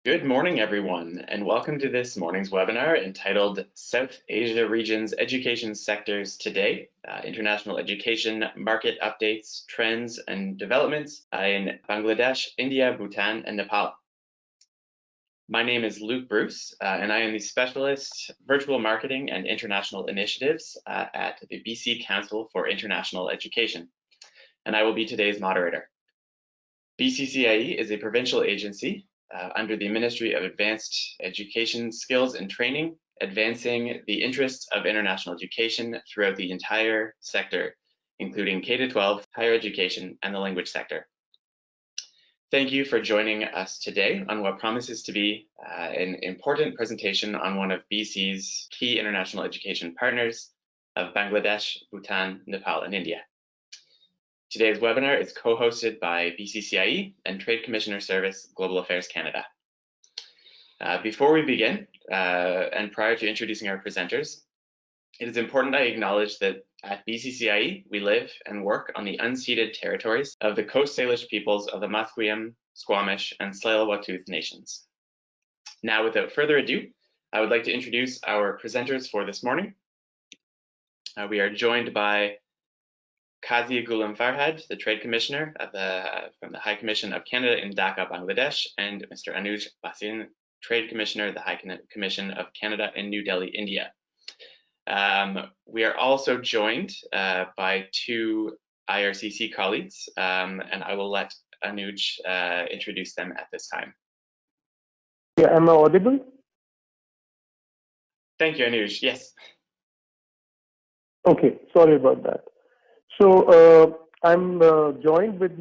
Good morning, everyone, and welcome to this morning's webinar entitled South Asia Region's Education Sectors Today, International Education Market Updates, Trends and Developments in Bangladesh, India, Bhutan and Nepal. My name is Luke Bruce, and I am the Specialist Virtual Marketing and International Initiatives at the BC Council for International Education, and I will be today's moderator. BCCIE is a provincial agency under the Ministry of Advanced Education, Skills and Training, advancing the interests of international education throughout the entire sector, including K-12, higher education, and the language sector. Thank you for joining us today on what promises to be an important presentation on one of BC's key international education partners of Bangladesh, Bhutan, Nepal, and India. Today's webinar is co-hosted by BCCIE and Trade Commissioner Service Global Affairs Canada. Before we begin, and prior to introducing our presenters, it is important I acknowledge that at BCCIE, we live and work on the unceded territories of the Coast Salish peoples of the Musqueam, Squamish, and Tsleil-Waututh nations. Now, without further ado, I would like to introduce our presenters for this morning. We are joined by Qazi Ghulam Farhad, the Trade Commissioner from the High Commission of Canada in Dhaka, Bangladesh, and Mr. Anuj Bhasin, Trade Commissioner, the High Commission of Canada in New Delhi, India. We are also joined by two IRCC colleagues, and I will let Anuj introduce them at this time. Yeah, am I audible? Thank you, Anuj. Yes. Okay, sorry about that. So I'm joined with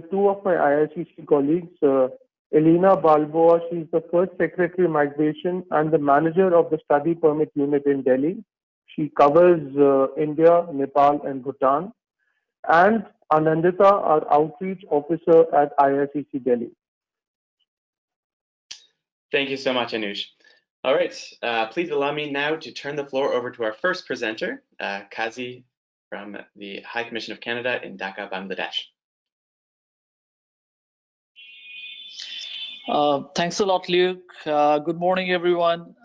two of my IRCC colleagues, Elena Balboa. She's the first Secretary Migration and the manager of the Study Permit Unit in Delhi. She covers India, Nepal, and Bhutan. And Anandita, our Outreach Officer at IRCC Delhi. Thank you so much, Anuj. All right, please allow me now to turn the floor over to our first presenter, Qazi from the High Commission of Canada in Dhaka, Bangladesh. Thanks a lot, Luke. Good morning, everyone.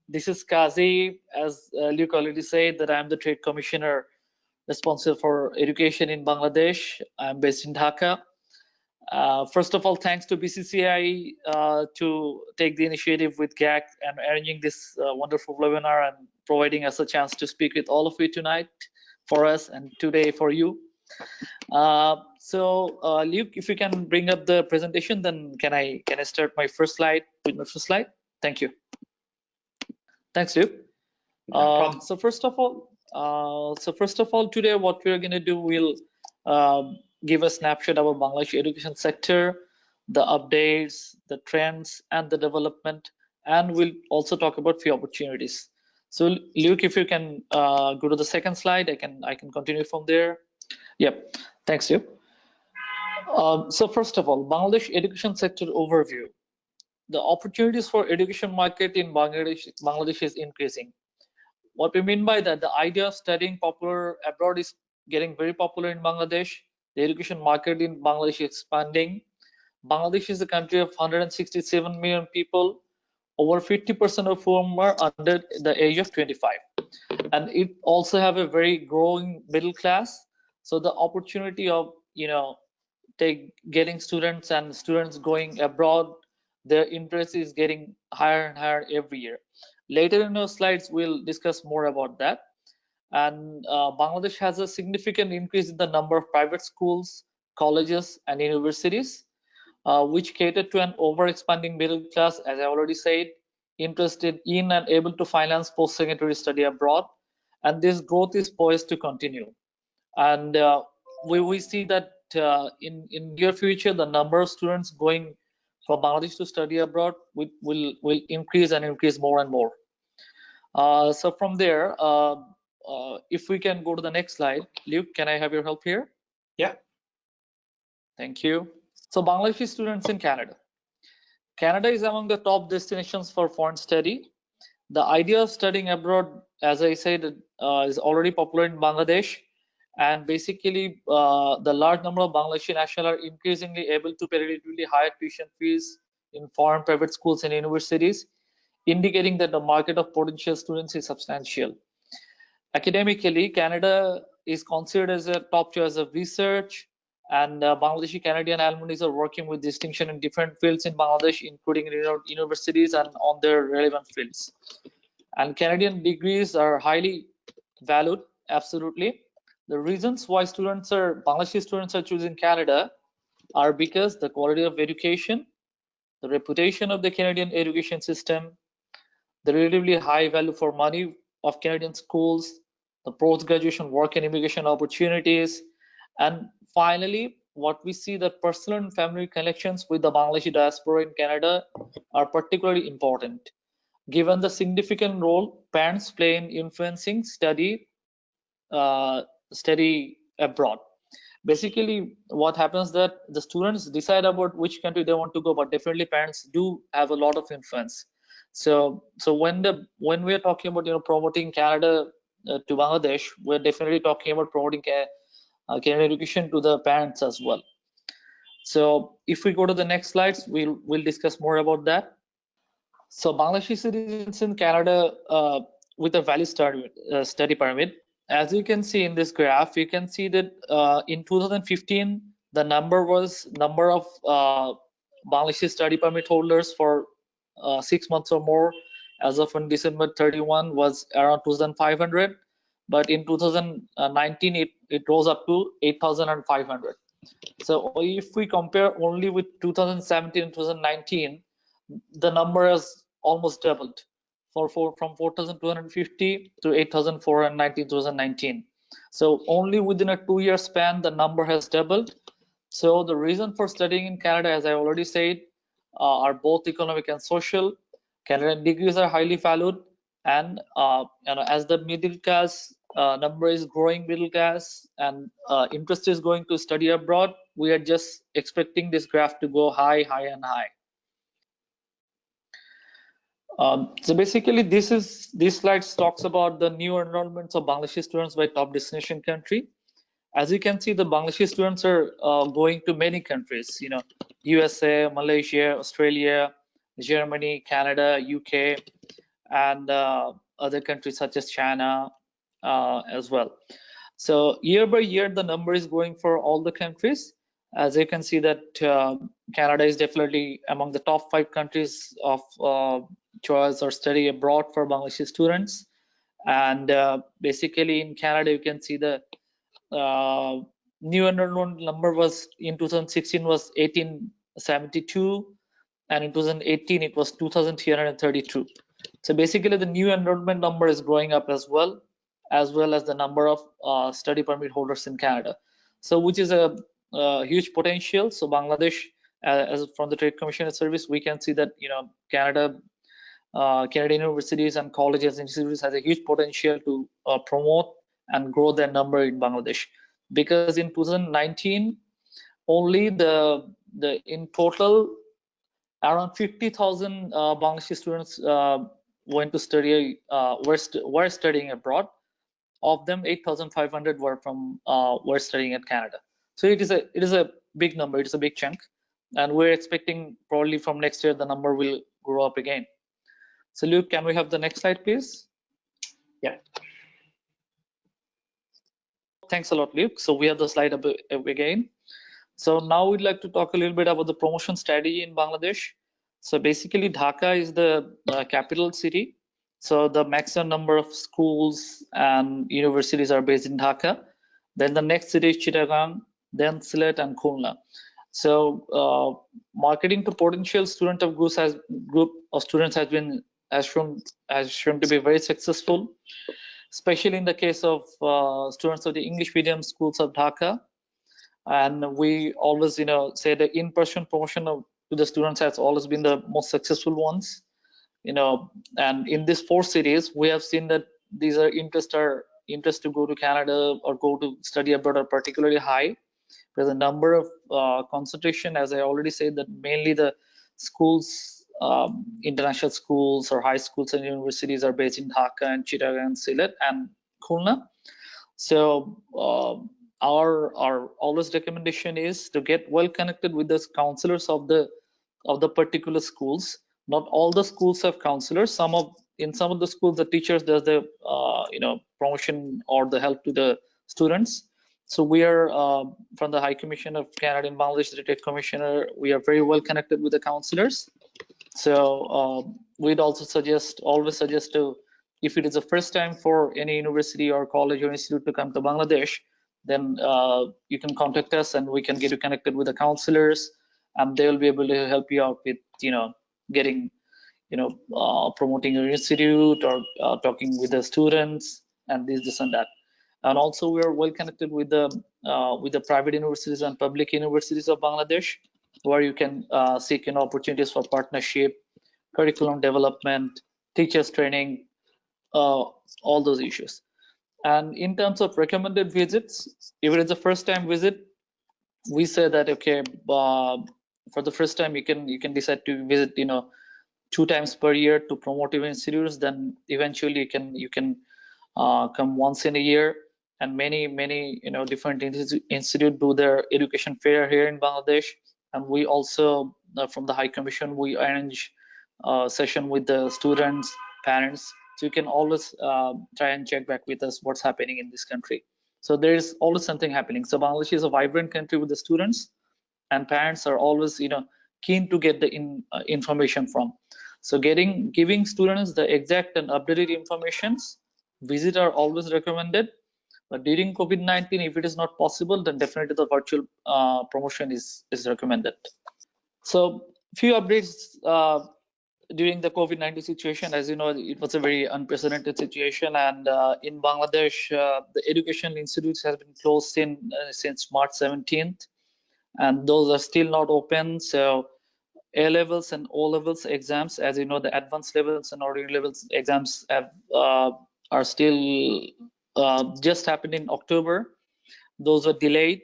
This is Qazi. As Luke already said, that I'm the Trade Commissioner responsible for education in Bangladesh. I'm based in Dhaka. First of all, thanks to BCCI to take the initiative with GAC and arranging this wonderful webinar and providing us a chance to speak with all of you tonight for us and today for you. Luke, if you can bring up the presentation, then can I start my first slide with my first slide? Thank you. Thanks, Luke. So first of all, today what we're going to do, we'll give a snapshot of our Bangladesh education sector, the updates, the trends, and the development, and we'll also talk about few opportunities. So Luke, if you can go to the second slide, I can continue from there. Yep, thanks, Luke. So first of all, Bangladesh education sector overview. The opportunities for education market in Bangladesh is increasing. What we mean by that, the idea of studying popular abroad is getting very popular in Bangladesh. The education market in Bangladesh is expanding. Bangladesh is a country of 167 million people, over 50% of whom are under the age of 25. And it also have a very growing middle class. So the opportunity of, getting students and students going abroad, their interest is getting higher and higher every year. Later in our slides, we'll discuss more about that. And Bangladesh has a significant increase in the number of private schools, colleges, and universities, which cater to an over-expanding middle class, as I already said, interested in and able to finance post-secondary study abroad. And this growth is poised to continue. And we see that in near future, the number of students going for Bangladesh to study abroad will increase and increase more and more. So from there, if we can go to the next slide, Luke, can I have your help here? Yeah. Thank you. So Bangladeshi students in Canada. Canada is among the top destinations for foreign study. The idea of studying abroad, as I said, is already popular in Bangladesh. And basically, the large number of Bangladeshi nationals are increasingly able to pay relatively higher tuition fees in foreign private schools and universities, indicating that the market of potential students is substantial. Academically, Canada is considered as a top choice of research, and Bangladeshi Canadian alumni are working with distinction in different fields in Bangladesh, including universities and on their relevant fields. And Canadian degrees are highly valued, absolutely. The reasons why Bangladeshi students are choosing Canada are because the quality of education, the reputation of the Canadian education system, the relatively high value for money of Canadian schools, the post-graduation work and immigration opportunities, and finally, what we see that personal and family connections with the Bangladeshi diaspora in Canada are particularly important, given the significant role parents play in influencing study abroad. Basically, what happens that the students decide about which country they want to go, but definitely parents do have a lot of influence. So when we are talking about promoting Canada to Bangladesh, we're definitely talking about promoting Canadian education to the parents as well. So if we go to the next slides, we'll discuss more about that. So Bangladeshi citizens in Canada with a valid study permit. As you can see in this graph, you can see that in 2015, the number of Bangladeshi study permit holders for 6 months or more as of on December 31 was around 2,500. But in 2019, it rose up to 8,500. So if we compare only with 2017 and 2019, the number has almost doubled from 4,250 to 8,490 in 2019. So only within a 2-year span, the number has doubled. So the reason for studying in Canada, as I already said, are both economic and social. Canadian degrees are highly valued, and as the middle class number is growing, middle class, and interest is going to study abroad, we are just expecting this graph to go high, and high. So basically, this slide talks about the new enrollments of Bangladeshi students by top destination country. As you can see, the Bangladeshi students are going to many countries, USA, Malaysia, Australia, Germany, Canada, UK, and other countries such as China as well. So year by year, the number is growing for all the countries. As you can see that Canada is definitely among the top 5 countries of choice or study abroad for Bangladeshi students. And basically in Canada, you can see the new enrollment number was in 2016 was 1872, and in 2018 it was 2,332. So basically the new enrollment number is growing up as well as the number of study permit holders in Canada. So which is a huge potential. So Bangladesh, as from the Trade Commissioner Service, we can see that Canadian universities and colleges and institutes has a huge potential to promote and grow their number in Bangladesh, because in 2019 only the in total around 50,000 Bangladeshi students went to study were studying abroad. Of them, 8,500 were studying at Canada. So it is a big number. It is a big chunk, and we're expecting probably from next year the number will grow up again. So Luke, can we have the next slide, please? Yeah. Thanks a lot, Luke. So we have the slide up again. So now we'd like to talk a little bit about the promotion strategy in Bangladesh. So basically, Dhaka is the capital city. So the maximum number of schools and universities are based in Dhaka. Then the next city is Chittagong, then Sylhet and Khulna. So marketing to potential student of group of students has shown to be very successful, especially in the case of students of the English medium schools of Dhaka. And we always say the in-person promotion to the students has always been the most successful ones. And in these 4 cities, we have seen that these are interest to go to Canada or go to study abroad are particularly high. There's a number of concentration, as I already said, that mainly the schools, international schools or high schools and universities are based in Dhaka and Chittagong and Sylhet and Khulna. So our always recommendation is to get well connected with the counselors of the the particular schools. Not all the schools have counselors. In some of the schools, the teachers does the promotion or the help to the students. So we are from the High Commission of Canada in Bangladesh, the Trade Commissioner. We are very well connected with the counselors. So we'd also always suggest to, if it is the first time for any university or college or institute to come to Bangladesh, then you can contact us and we can get you connected with the counselors, and they will be able to help you out with getting promoting your institute or talking with the students and this and that. And also we are well connected with the private universities and public universities of Bangladesh, where you can seek opportunities for partnership, curriculum development, teachers training, all those issues. And in terms of recommended visits, if it is a first time visit, we say that okay, for the first time you can decide to visit 2 times per year to promote your institutes. Then eventually you can come once in a year. And many different institute do their education fair here in Bangladesh. And we also from the High Commission, we arrange a session with the students, parents, so you can always try and check back with us what's happening in this country. So there is always something happening. So Bangladesh is a vibrant country with the students, and parents are always keen to get the information from. So giving students the exact and updated informations, visit are always recommended. But during COVID-19, if it is not possible, then definitely the virtual promotion is recommended. So few updates during the COVID-19 situation. As you know, it was a very unprecedented situation, and in Bangladesh, the educational institutes have been closed since March 17th, and those are still not open. So A levels and O levels exams, as you know, the advanced levels and ordinary levels exams are still just happened in October. Those were delayed.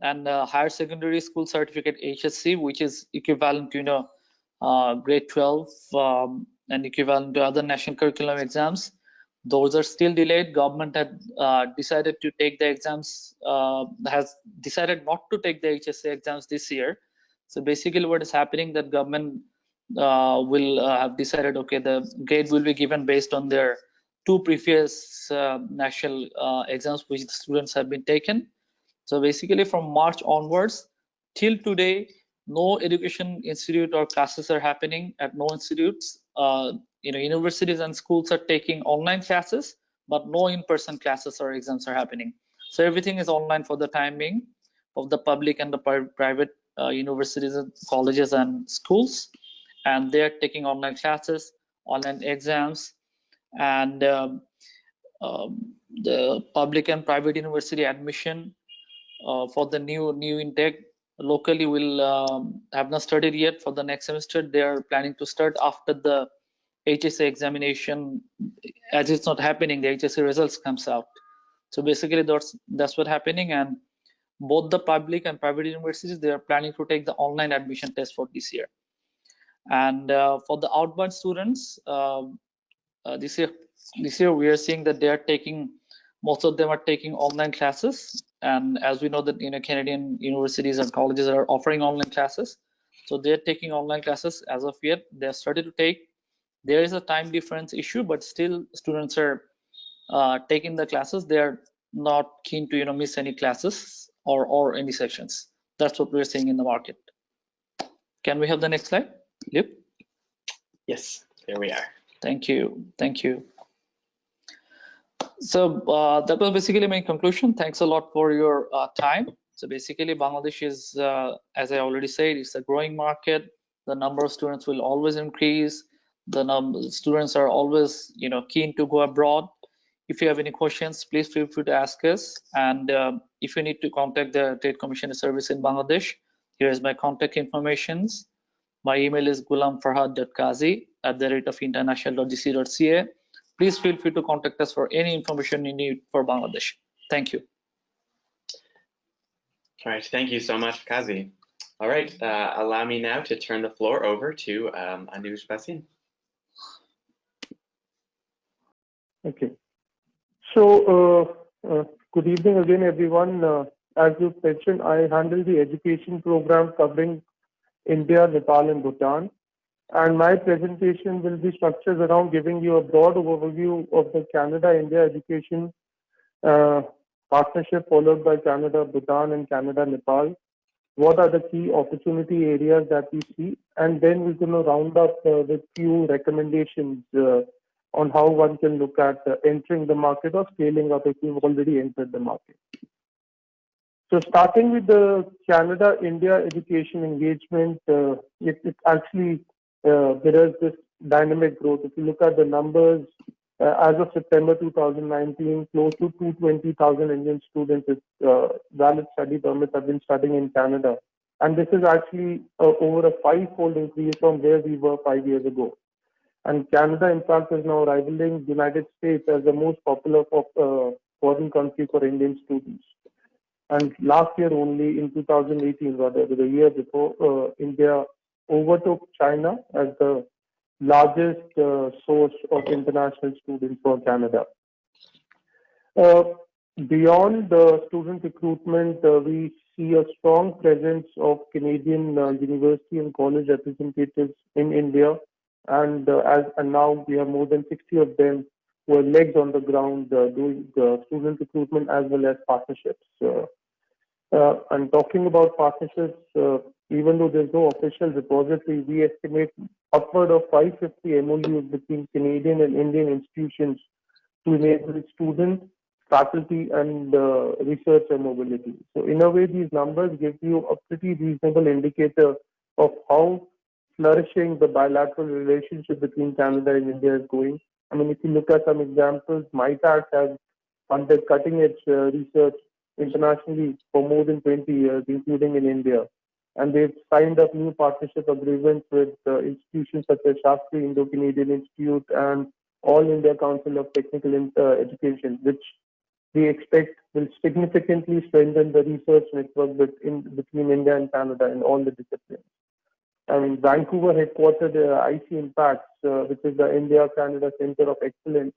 And higher secondary school certificate HSC, which is equivalent to grade 12 and equivalent to other national curriculum exams, those are still delayed. Government had decided to take the exams, has decided not to take the HSC exams this year. So basically what is happening, that government will have decided, okay, the grade will be given based on their 2 previous national exams which the students have been taken. So basically from March onwards till today, no education institute or classes are happening at no institutes. Universities and schools are taking online classes, but no in-person classes or exams are happening. So everything is online for the time being of the public and the private universities and colleges and schools, and they're taking online classes, online exams, and the public and private university admission for the new intake locally will have not started yet. For the next semester, they are planning to start after the HSA examination. As it's not happening, the HSA results comes out. So basically that's what's happening. And both the public and private universities, they are planning to take the online admission test for this year. And for the outbound students, this year we are seeing that most of them are taking online classes. And as we know that Canadian universities and colleges are offering online classes, so they're taking online classes. As of yet, they're started to take. There is a time difference issue, but still students are taking the classes. They're not keen to miss any classes or any sessions. That's what we're seeing in the market. Can we have the next slide? Yep. Yes, there we are. Thank you. So that was basically my conclusion. Thanks a lot for your time. So basically, Bangladesh is, as I already said, it's a growing market. The number of students will always increase. The students are always, keen to go abroad. If you have any questions, please feel free to ask us. And if you need to contact the Trade Commissioner Service in Bangladesh, here is my contact informations. My email is gulamfarhad.qazi@international.gc.ca. Please feel free to contact us for any information you need for Bangladesh. Thank you. All right, thank you so much, Kazi. All right, allow me now to turn the floor over to Anuj Basin. Okay. So, good evening again, everyone. As you mentioned, I handle the education program covering India, Nepal, and Bhutan. And my presentation will be structured around giving you a broad overview of the Canada-India education partnership, followed by Canada, Bhutan, and Canada, Nepal. What are the key opportunity areas that we see? And then we're going to round up with few recommendations on how one can look at entering the market or scaling up if you've already entered the market. So starting with the Canada-India education engagement, it actually mirrors this dynamic growth. If you look at the numbers, as of September 2019, close to 220,000 Indian students with valid study permits have been studying in Canada. And this is actually over a five-fold increase from where we were 5 years ago. And Canada, in fact, is now rivaling the United States as the most popular foreign country for Indian students. And last year only, in 2018, rather, the year before, India overtook China as the largest source of international students for Canada. Beyond student recruitment, we see a strong presence of Canadian university and college representatives in India, and now we have more than 60 of them who are legs on the ground doing student recruitment as well as partnerships. And talking about partnerships, even though there's no official repository, we estimate upward of 550 MOUs between Canadian and Indian institutions to enable student, faculty, and researcher mobility. So in a way, these numbers give you a pretty reasonable indicator of how flourishing the bilateral relationship between Canada and India is going. I mean, if you look at some examples, MITAC has funded cutting-edge research internationally for more than 20 years, including in India. And they've signed up new partnership agreements with institutions such as Shastri Indo-Canadian Institute and All India Council of Technical Education, which we expect will significantly strengthen the research network between India and Canada in all the disciplines. I mean, Vancouver headquartered IC Impacts, which is the India-Canada Center of Excellence,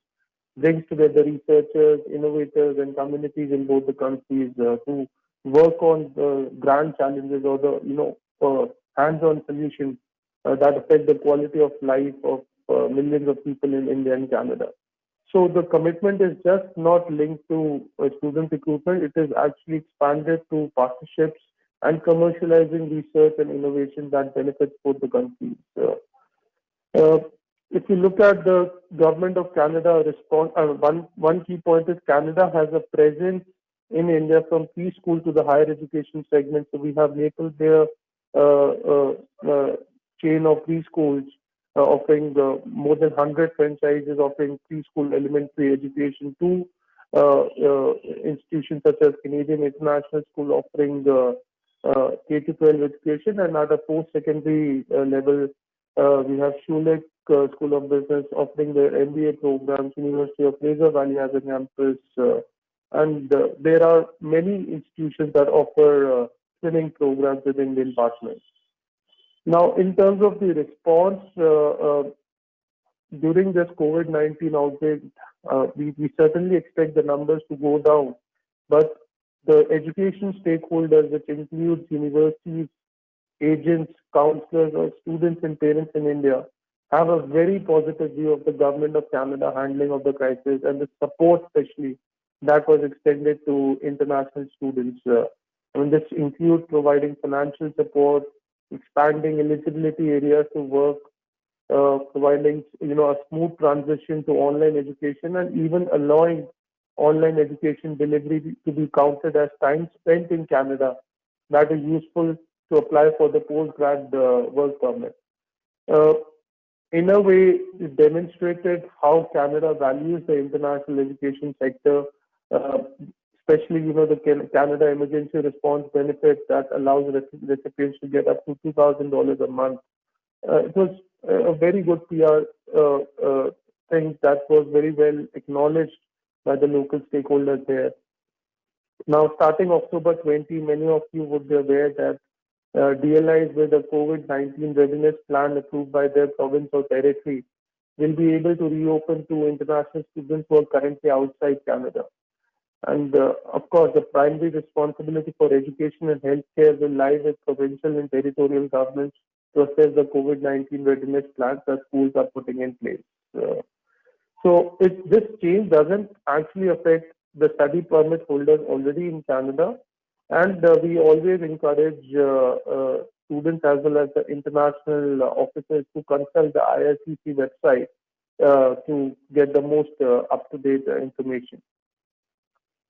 brings together researchers, innovators, and communities in both the countries to work on the grand challenges or the hands-on solutions that affect the quality of life of millions of people in India and Canada. So the commitment is just not linked to student recruitment; it is actually expanded to partnerships and commercializing research and innovation that benefits both the countries. If you look at the government of Canada response, one key point is Canada has a presence in India from preschool to the higher education segment. So we have labeled their chain of preschools offering more than 100 franchises offering preschool elementary education to institutions such as Canadian International School offering K-12 education, and at a post-secondary level, we have Schulich School of Business offering their MBA programs, University of Fraser Valley has a campus, and there are many institutions that offer training programs with Indian partners. Now, in terms of the response, during this COVID-19 outbreak, we certainly expect the numbers to go down, but the education stakeholders, which includes universities, agents, counselors, or students and parents in India, have a very positive view of the government of Canada handling of the crisis and the support, especially that was extended to international students. I mean, this includes providing financial support, expanding eligibility areas to work, providing a smooth transition to online education, and even allowing online education delivery to be counted as time spent in Canada that is useful to apply for the post-grad work permit. In a way, it demonstrated how Canada values the international education sector, especially the Canada Emergency Response Benefit that allows recipients to get up to $2,000 a month. It was a very good PR thing that was very well acknowledged by the local stakeholders there. Now, starting October 20, many of you would be aware that DLIs with a COVID-19 readiness plan approved by their province or territory will be able to reopen to international students who are currently outside Canada. And of course, the primary responsibility for education and healthcare will lie with provincial and territorial governments to assess the COVID-19 readiness plans that schools are putting in place. This change doesn't actually affect the study permit holders already in Canada, and we always encourage students as well as the international officers to consult the IRCC website to get the most up-to-date information.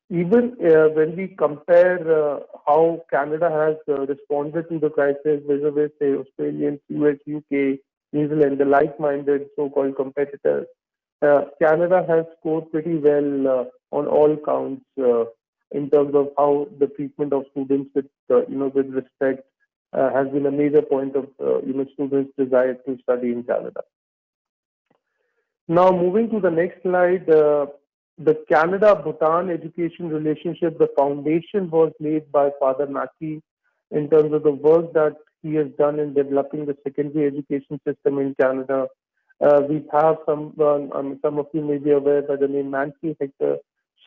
Even when we compare how Canada has responded to the crisis vis-a-vis, say, Australians, US, UK, New Zealand, the like-minded so-called competitors, Canada has scored pretty well on all counts in terms of how the treatment of students with respect has been a major point of students' desire to study in Canada. Now, moving to the next slide, the Canada-Bhutan education relationship, the foundation was laid by Father Mackey in terms of the work that he has done in developing the secondary education system in Canada. We have some of you may be aware by the name Nancy Hector.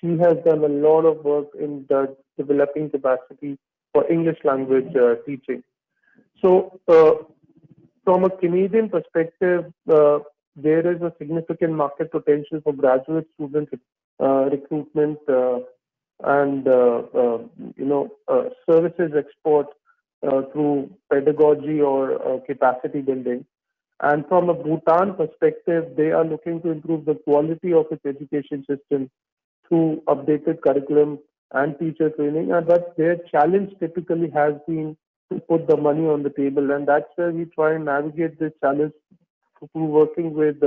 She has done a lot of work in developing capacity for English language teaching. So, from a Canadian perspective, there is a significant market potential for graduate student recruitment and services export through pedagogy or capacity building. And from a Bhutan perspective, they are looking to improve the quality of its education system through updated curriculum and teacher training. But their challenge typically has been to put the money on the table, and that's where we try and navigate this challenge through working with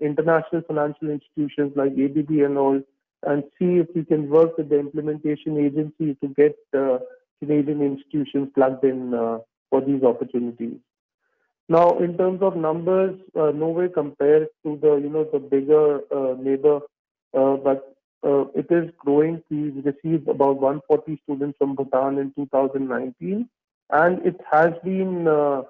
international financial institutions like ADB and all, and see if we can work with the implementation agency to get Canadian institutions plugged in for these opportunities. Now, in terms of numbers, nowhere compared to the bigger neighbor, but it is growing. We received about 140 students from Bhutan in 2019, and it has been a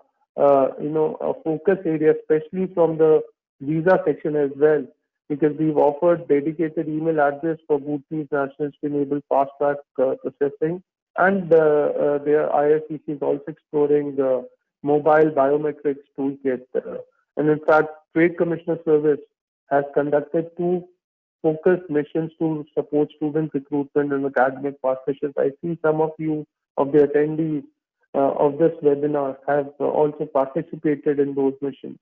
focus area, especially from the visa section as well, because we've offered dedicated email address for Bhutanese nationals to enable fast track processing, and their IRCC is also exploring the mobile biometrics toolkit. And in fact, Trade Commissioner Service has conducted 2 focused missions to support student recruitment and academic partnerships. I see some of you, of the attendees of this webinar, have also participated in those missions.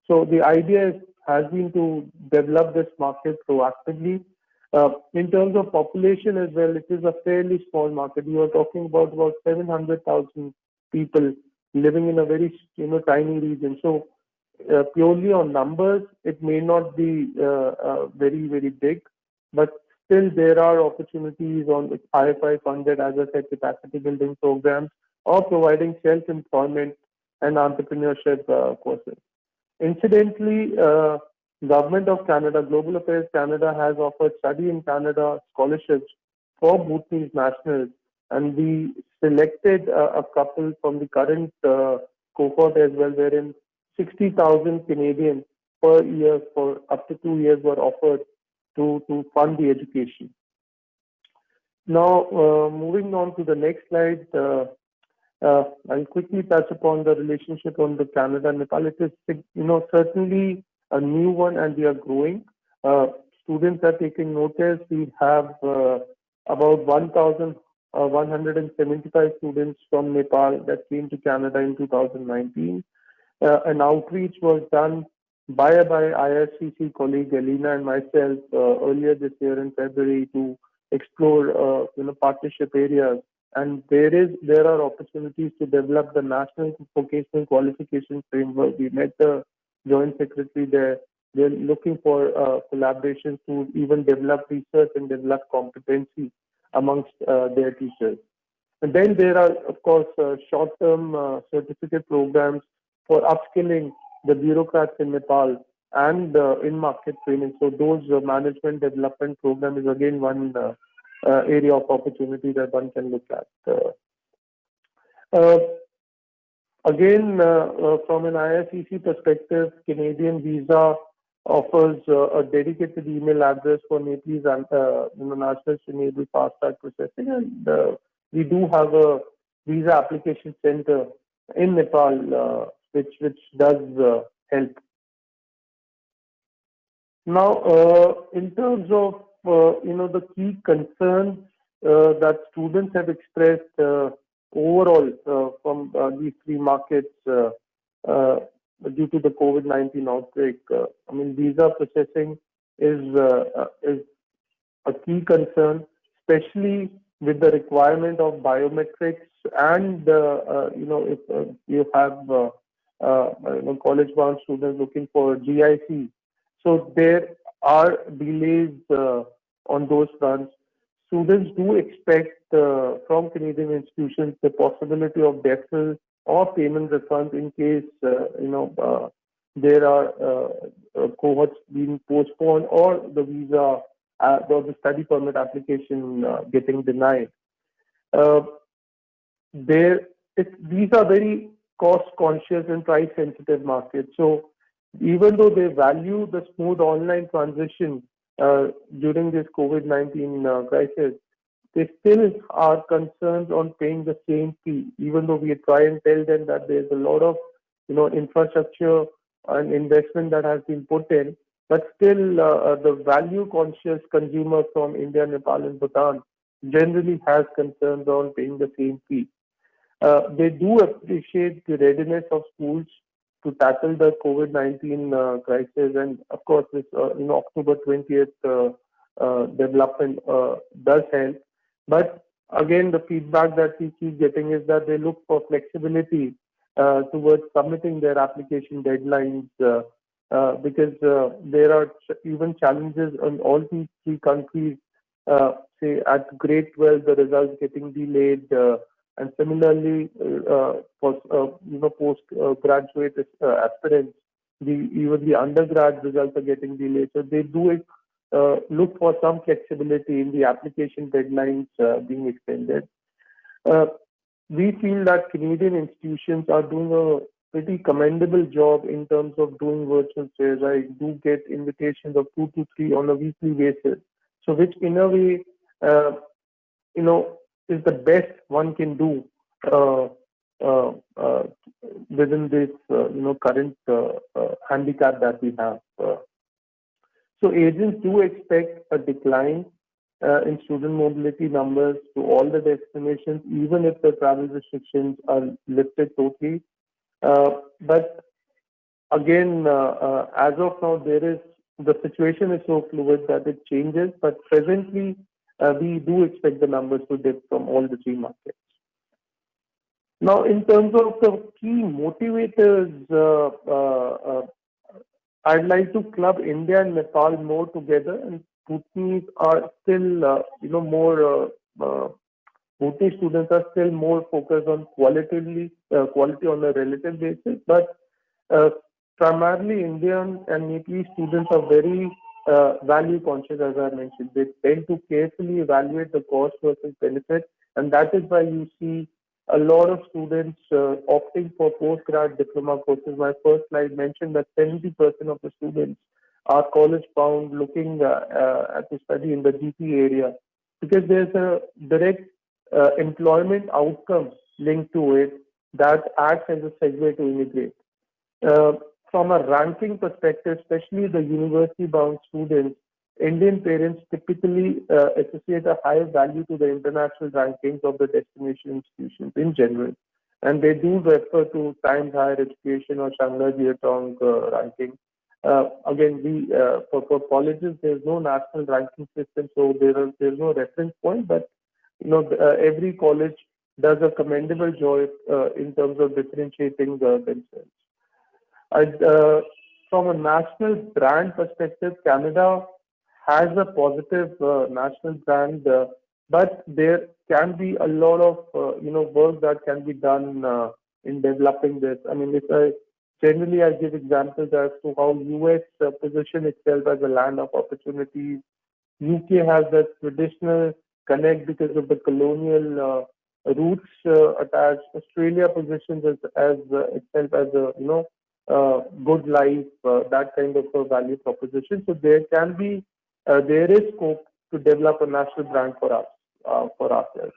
So the idea has been to develop this market proactively. In terms of population as well, it is a fairly small market. You are talking about 700,000 people living in a very tiny region. So purely on numbers, it may not be very, very big, but still there are opportunities on IFI funded, as I said, capacity building programs, or providing self-employment and entrepreneurship courses. Incidentally, Government of Canada, Global Affairs Canada has offered Study in Canada scholarships for Bhutanese nationals, and we selected a couple from the current cohort as well, wherein 60,000 Canadian per year for up to 2 years were offered to fund the education. Now, moving on to the next slide, I'll quickly touch upon the relationship on the Canada and Nepal. It is, certainly a new one, and we are growing. Students are taking notice. We have about 1,175 students from Nepal that came to Canada in 2019. An outreach was done by IRCC colleague Elena and myself earlier this year in February to explore partnership areas. And there are opportunities to develop the national vocational qualification framework. We met the joint secretary there. They're looking for collaborations to even develop research and develop competency amongst their teachers. And then there are, of course, short-term certificate programs for upskilling the bureaucrats in Nepal and in-market training. So those management development program is again one area of opportunity that one can look at. Again, from an IRCC perspective, Canadian visa offers a dedicated email address for Nepalese and nationals to enable fast track processing, and we do have a visa application center in Nepal, which does help. Now, in terms of the key concerns that students have expressed overall from these three markets due to the COVID-19 outbreak, I mean, visa processing is a key concern, especially with the requirement of biometrics, and if you have college-bound students looking for GIC. So there are delays on those fronts. Students do expect from Canadian institutions the possibility of deferral or payment refunds in case there are cohorts being postponed or the visa or the study permit application getting denied. These are very cost-conscious and price-sensitive markets. So even though they value the smooth online transition during this COVID-19 crisis, they still are concerned on paying the same fee, even though we try and tell them that there's a lot of infrastructure and investment that has been put in, but still the value-conscious consumer from India, Nepal, and Bhutan generally has concerns on paying the same fee. They do appreciate the readiness of schools to tackle the COVID-19 crisis, and of course, this October 20th development does help. But again, the feedback that we keep getting is that they look for flexibility towards submitting their application deadlines because there are even challenges in all these three countries. Say at grade 12, the results getting delayed, and similarly for postgraduate aspirants, even the undergrad results are getting delayed. So they do look for some flexibility in the application deadlines being extended. We feel that Canadian institutions are doing a pretty commendable job in terms of doing virtual fairs. I do get invitations of 2 to 3 on a weekly basis. So which in a way, is the best one can do within this, current handicap that we have. So agents do expect a decline in student mobility numbers to all the destinations, even if the travel restrictions are lifted totally. But again, as of now, the situation is so fluid that it changes. But presently, we do expect the numbers to dip from all the three markets. Now, in terms of the key motivators, I'd like to club India and Nepal more together, and Bhutanese are still, Bhutanese students are still more focused on quality on a relative basis, but primarily Indian and Nepalese students are very value conscious, as I mentioned. They tend to carefully evaluate the cost versus benefit, and that is why you see a lot of students opting for postgrad diploma courses. My first slide mentioned that 70% of the students are college bound, looking at the study in the GP area, because there's a direct employment outcome linked to it that acts as a segue to immigrate. From a ranking perspective, especially the university bound students, Indian parents typically associate a higher value to the international rankings of the destination institutions in general. And they do refer to Times Higher Education or Shanghai Jiatong ranking. Again, for colleges, there's no national ranking system, so there's no reference point, but every college does a commendable job in terms of differentiating themselves. From a national brand perspective, Canada has a positive national brand, but there can be a lot of work that can be done in developing this. I mean, generally I give examples as to how US position itself as a land of opportunities. UK has that traditional connect because of the colonial roots attached. Australia positions as itself as a good life, that kind of a value proposition. So there is scope to develop a national brand for us, for ourselves.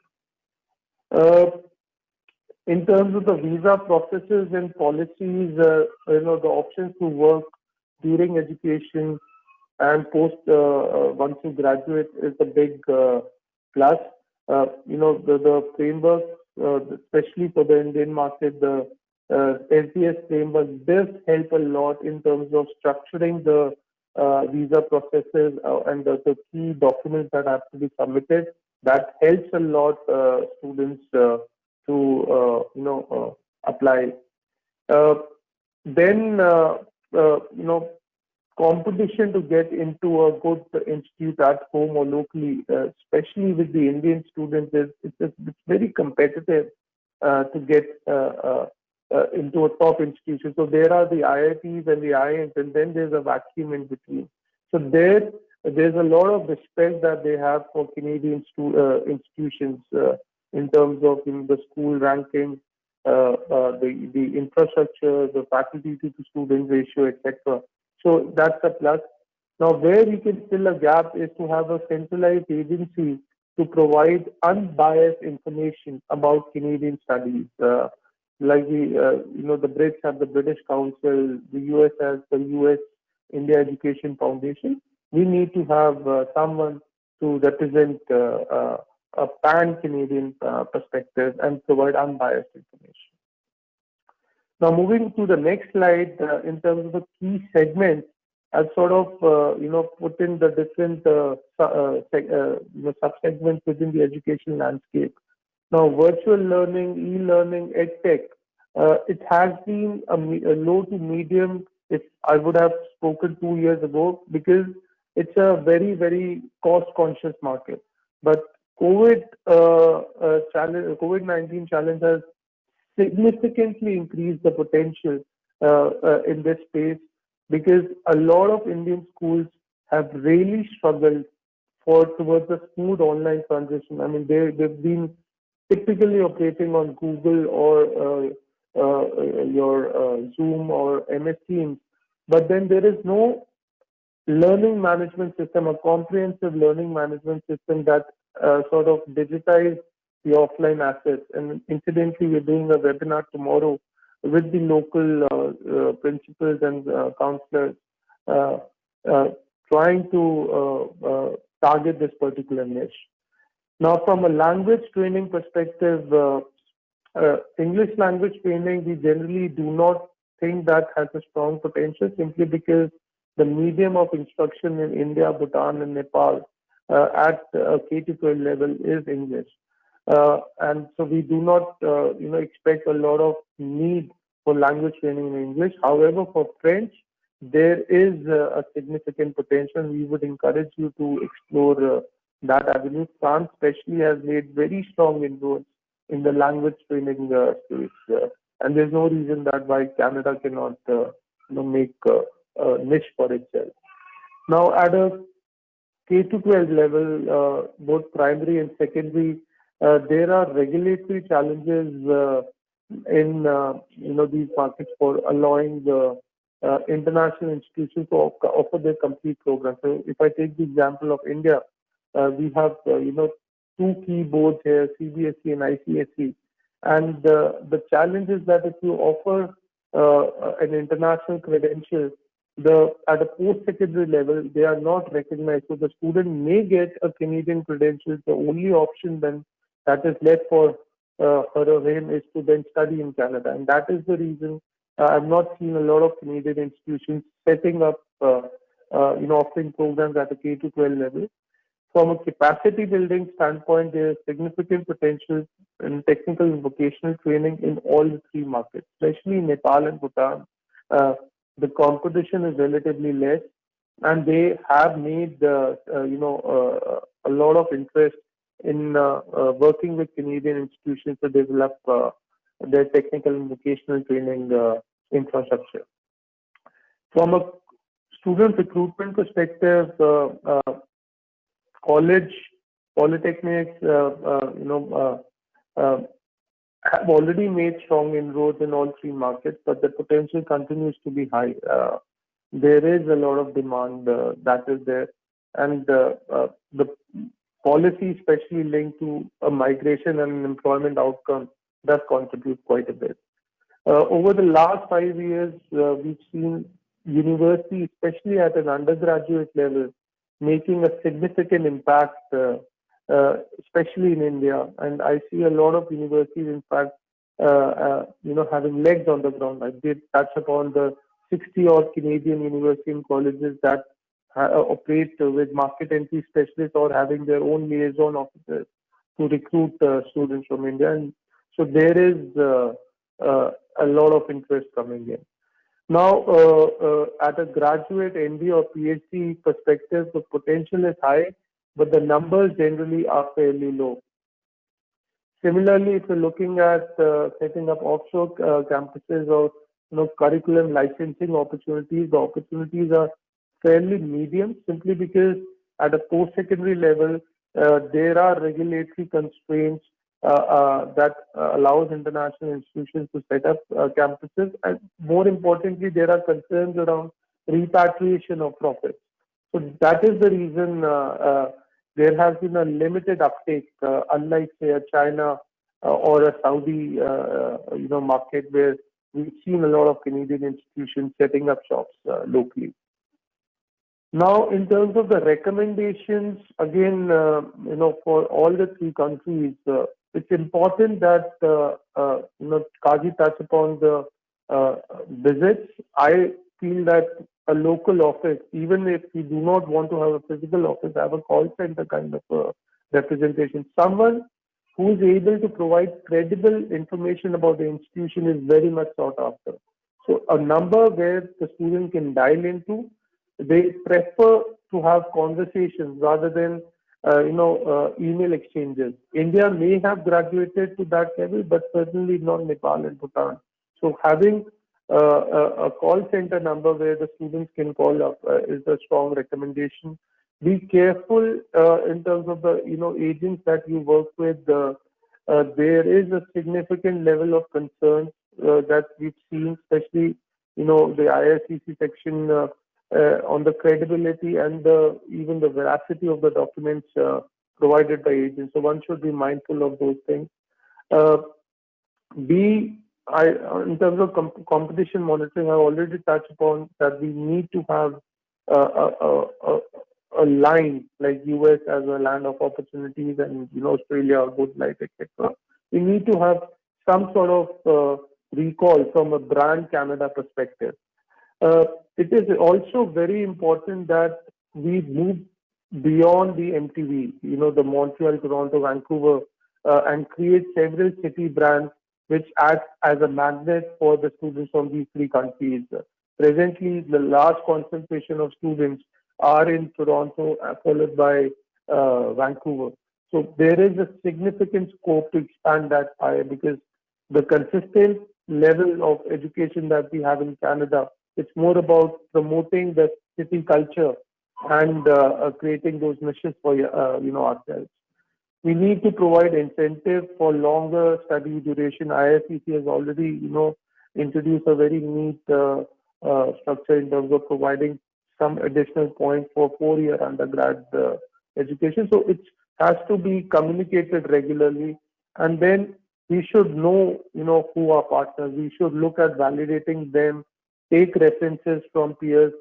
In terms of the visa processes and policies, the options to work during education and post once you graduate is a big plus. The framework, especially for the Indian market, the SDS framework does help a lot in terms of structuring the visa processes and the key documents that have to be submitted. That helps a lot students to apply. Then competition to get into a good institute at home or locally, especially with the Indian students, it's very competitive to get into a top institution. So there are the IITs and the IIMs, and then there's a vacuum in between. So there's a lot of respect that they have for Canadian institutions in terms of the school ranking, the infrastructure, the faculty to student ratio, etc. So that's a plus. Now, where we can fill a gap is to have a centralized agency to provide unbiased information about Canadian studies. Like the Brits have the British Council, the US has the US India Education Foundation. We need to have someone to represent a pan-Canadian perspective and provide unbiased information. Now, moving to the next slide, in terms of the key segments, I've sort of put in the different subsegments within the education landscape. Now, virtual learning, e-learning, edtech, it has been a low to medium. If I would have spoken 2 years ago, because it's a very, very cost-conscious market. But COVID-19 challenge has significantly increased the potential in this space, because a lot of Indian schools have really struggled towards a smooth online transition. I mean, they've been typically operating on Google or your Zoom or MS Teams, but then there is no learning management system, a comprehensive learning management system that sort of digitize the offline assets. And incidentally, we're doing a webinar tomorrow with the local principals and counselors trying to target this particular niche. Now, from a language training perspective, English language training, we generally do not think that has a strong potential, simply because the medium of instruction in India, Bhutan, and Nepal at K-12 level is English. And so we do not expect a lot of need for language training in English. However, for French, there is a significant potential. We would encourage you to explore that avenue. France especially has made very strong inroads in the language training space, and there's no reason that why Canada cannot make a niche for itself. Now, at a K-12 level, both primary and secondary, there are regulatory challenges in these markets for allowing the international institutions to offer their complete program. So, if I take the example of India, we have two key boards here, CBSE and ICSE, and the challenge is that if you offer an international credential, at a post-secondary level, they are not recognized. So the student may get a Canadian credential. The only option then that is left for her or him is to then study in Canada. And that is the reason I've not seen a lot of Canadian institutions setting up, offering programs at a K-12 level. From a capacity building standpoint, there is significant potential in technical and vocational training in all the three markets, especially Nepal and Bhutan. The competition is relatively less, and they have made a lot of interest in working with Canadian institutions to develop their technical and vocational training infrastructure. From a student recruitment perspective, college, polytechnics, have already made strong inroads in all three markets, but the potential continues to be high. There is a lot of demand that is there, and the policy, especially linked to a migration and an employment outcome, does contribute quite a bit. Over the last 5 years, we've seen universities, especially at an undergraduate level, making a significant impact, especially in India. And I see a lot of universities, in fact, having legs on the ground. I did touch upon the 60-odd Canadian university and colleges that operate with market entry specialists or having their own liaison officers to recruit students from India. And so there is a lot of interest coming in. Now, at a graduate, MD or PhD perspective, the potential is high, but the numbers generally are fairly low. Similarly, if you're looking at setting up offshore campuses or curriculum licensing opportunities, the opportunities are fairly medium, simply because at a post-secondary level, there are regulatory constraints that allows international institutions to set up campuses, and more importantly, there are concerns around repatriation of profits. So that is the reason there has been a limited uptake, unlike say a China or a Saudi, market where we've seen a lot of Canadian institutions setting up shops locally. Now, in terms of the recommendations, again, for all the three countries, it's important that Kazi touched upon the visits. I feel that a local office, even if we do not want to have a physical office, have a call center kind of representation. Someone who is able to provide credible information about the institution is very much sought after. So a number where the student can dial into, they prefer to have conversations rather than email exchanges. India may have graduated to that level, but certainly not Nepal and Bhutan. So having a call center number where the students can call up is a strong recommendation. Be careful in terms of the agents that you work with. There is a significant level of concern that we've seen, especially the IRCC section on the credibility and even the veracity of the documents provided by agents. So one should be mindful of those things. In terms of competition monitoring, I already touched upon that we need to have a line like US as a land of opportunities and Australia or good life, etc. We need to have some sort of recall from a brand Canada perspective. It is also very important that we move beyond the MTV, the Montreal, Toronto, Vancouver, and create several city brands which act as a magnet for the students from these three countries. Presently, the large concentration of students are in Toronto, followed by Vancouver. So there is a significant scope to expand that pie, because the consistent level of education that we have in Canada, it's more about promoting the city culture and creating those niches for ourselves. We need to provide incentive for longer study duration. IRCC has already introduced a very neat structure in terms of providing some additional points for 4-year undergrad education. So it has to be communicated regularly, and then we should know who our partners. We should look at validating them, take references from peers,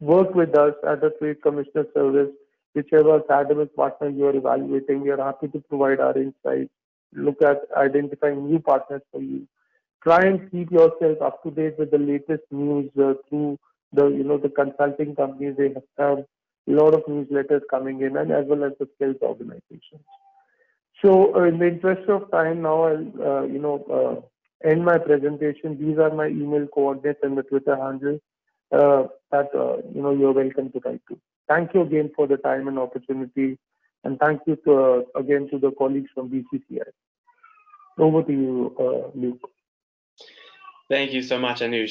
work with us at the Trade Commissioner Service, whichever academic partner you are evaluating. We are happy to provide our insights, look at identifying new partners for you. Try and keep yourself up to date with the latest news through the consulting companies. They have a lot of newsletters coming in, and as well as the skills organizations. So in the interest of time now, I'll end my presentation. These are my email coordinates and the Twitter handle that you're welcome to write to. Thank you again for the time and opportunity, and thank you again to the colleagues from BCCI. Over to you, Luke. Thank you so much, Anuj.